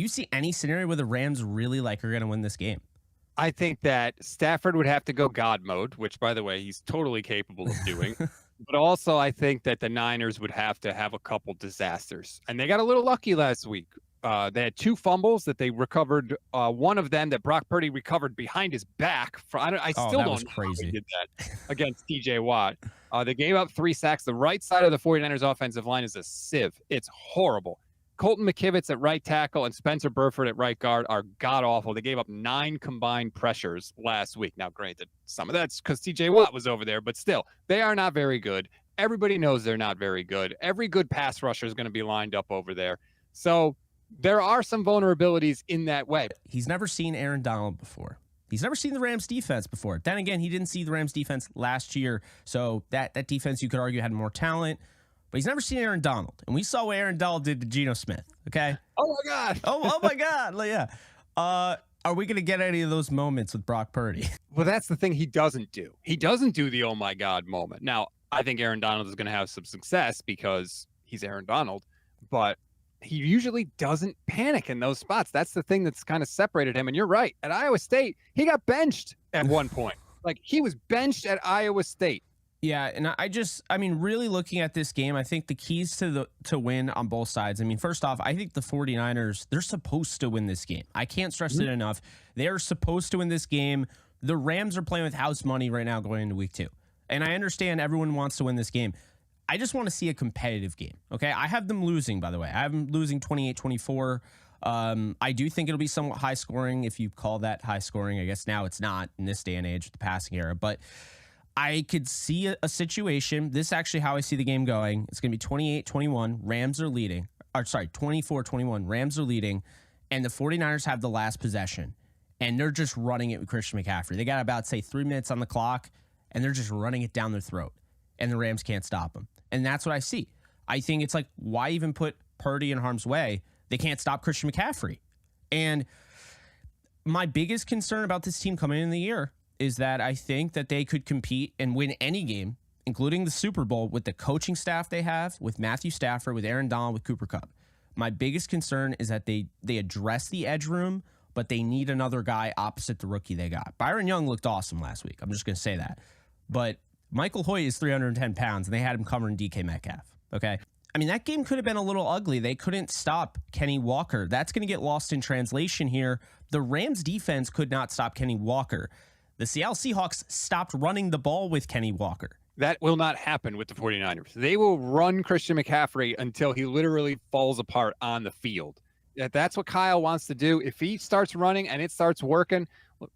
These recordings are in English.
you see any scenario where the Rams really are going to win this game? I think that Stafford would have to go God mode, which, by the way, he's totally capable of doing. But also, I think that the Niners would have to have a couple disasters. And they got a little lucky last week. They had 2 fumbles that they recovered. One of them that Brock Purdy recovered behind his back. I still don't know how he did that against TJ Watt. They gave up 3 sacks. The right side of the 49ers offensive line is a sieve. It's horrible. Colton McKivitz at right tackle and Spencer Burford at right guard are god-awful. They gave up 9 combined pressures last week. Now, granted, some of that's because TJ Watt was over there, but still, they are not very good. Everybody knows they're not very good. Every good pass rusher is going to be lined up over there. So there are some vulnerabilities in that way. He's never seen Aaron Donald before. He's never seen the Rams defense before. Then again, he didn't see the Rams defense last year. So that defense, you could argue, had more talent. But he's never seen Aaron Donald. And we saw what Aaron Donald did to Geno Smith, okay? Oh, my God. Oh my God. Yeah. Are we going to get any of those moments with Brock Purdy? Well, that's the thing he doesn't do. He doesn't do the oh, my God moment. Now, I think Aaron Donald is going to have some success because he's Aaron Donald. But he usually doesn't panic in those spots. That's the thing that's kind of separated him. And you're right. At Iowa State, he got benched at one point. He was benched at Iowa State. Yeah, and really looking at this game, I think the keys to win on both sides. I mean, first off, I think the 49ers, they're supposed to win this game. I can't stress it enough. They are supposed to win this game. The Rams are playing with house money right now going into week 2. And I understand everyone wants to win this game. I just want to see a competitive game, okay? I have them losing, by the way. I have them losing 28-24. I do think it'll be somewhat high scoring, if you call that high scoring. I guess now it's not in this day and age, the passing era, but I could see a situation. This is actually how I see the game going. It's going to be 28-21. Rams are leading. 24-21. Rams are leading. And the 49ers have the last possession. And they're just running it with Christian McCaffrey. They got about, 3 minutes on the clock. And they're just running it down their throat. And the Rams can't stop them. And that's what I see. I think it's why even put Purdy in harm's way? They can't stop Christian McCaffrey. And my biggest concern about this team coming in the year is that I think that they could compete and win any game, including the Super Bowl, with the coaching staff they have, with Matthew Stafford, with Aaron Donald, with Cooper Kupp. My biggest concern is that they address the edge room, but they need another guy opposite the rookie they got. Byron Young looked awesome last week. I'm just going to say that. But Michael Hoyt is 310 pounds, and they had him covering DK Metcalf, okay? I mean, that game could have been a little ugly. They couldn't stop Kenny Walker. That's going to get lost in translation here. The Rams defense could not stop Kenny Walker. The Seattle Seahawks stopped running the ball with Kenny Walker. That will not happen with the 49ers. They will run Christian McCaffrey until he literally falls apart on the field. That's what Kyle wants to do. If he starts running and it starts working,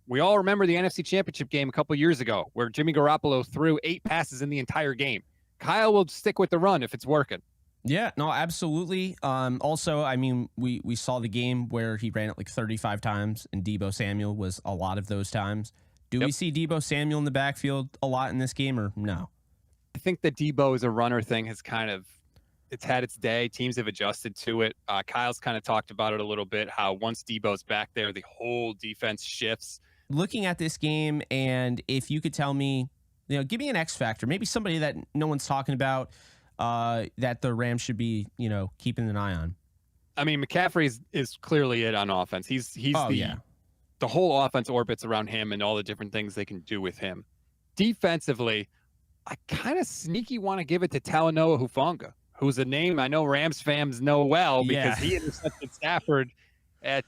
we all remember the NFC Championship game a couple years ago where Jimmy Garoppolo threw 8 passes in the entire game. Kyle will stick with the run if it's working. Yeah, no, absolutely. Also, I mean, we saw the game where he ran it 35 times, and Deebo Samuel was a lot of those times. Do we see Deebo Samuel in the backfield a lot in this game, or no? I think the Deebo as a runner thing has it's had its day. Teams have adjusted to it. Kyle's kind of talked about it a little bit, how once Deebo's back there, the whole defense shifts. Looking at this game, and if you could tell me, give me an X factor, maybe somebody that no one's talking about that the Rams should be, keeping an eye on. I mean, McCaffrey is clearly it on offense. The whole offense orbits around him and all the different things they can do with him. Defensively, I kind of sneaky want to give it to Talanoa Hufanga, who's a name I know Rams fans know well because he intercepted Stafford at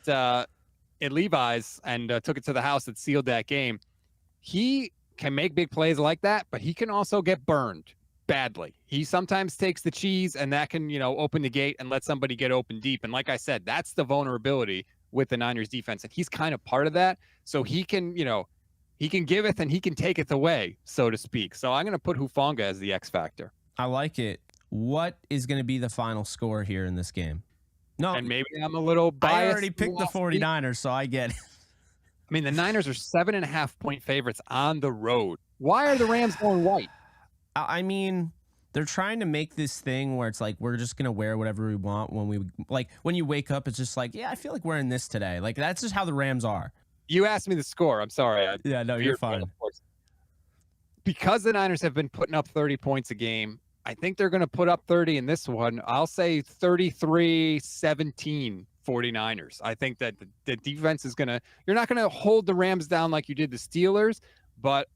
Levi's and took it to the house that sealed that game. He can make big plays like that, but he can also get burned badly. He sometimes takes the cheese, and that can, open the gate and let somebody get open deep. And like I said, that's the vulnerability with the Niners defense, and he's kind of part of that. So he can, he can giveth and he can taketh away, so to speak. So I'm going to put Hufanga as the X factor. I like it. What is going to be the final score here in this game? No, and maybe I'm a little biased. I already picked the 49ers, so I get it. I mean, the Niners are 7.5-point favorites on the road. Why are the Rams going white? I mean, they're trying to make this thing where it's we're just going to wear whatever we want when you wake up. It's just I feel like wearing this today. That's just how the Rams are. You asked me the score. I'm sorry. No, you're fine. Because the Niners have been putting up 30 points a game, I think they're going to put up 30 in this one. I'll say 33-17 49ers. I think that the defense is you're not gonna hold the Rams down like you did the Steelers, but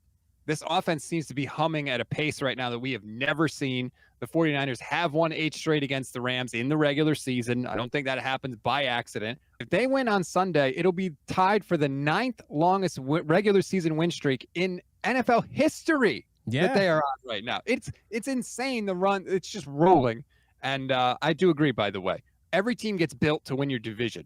this offense seems to be humming at a pace right now that we have never seen. The 49ers have won 8 straight against the Rams in the regular season. I don't think that happens by accident. If they win on Sunday, it'll be tied for the 9th longest regular season win streak in NFL history that they are on right now. It's insane, the run. It's just rolling. And I do agree, by the way. Every team gets built to win your division.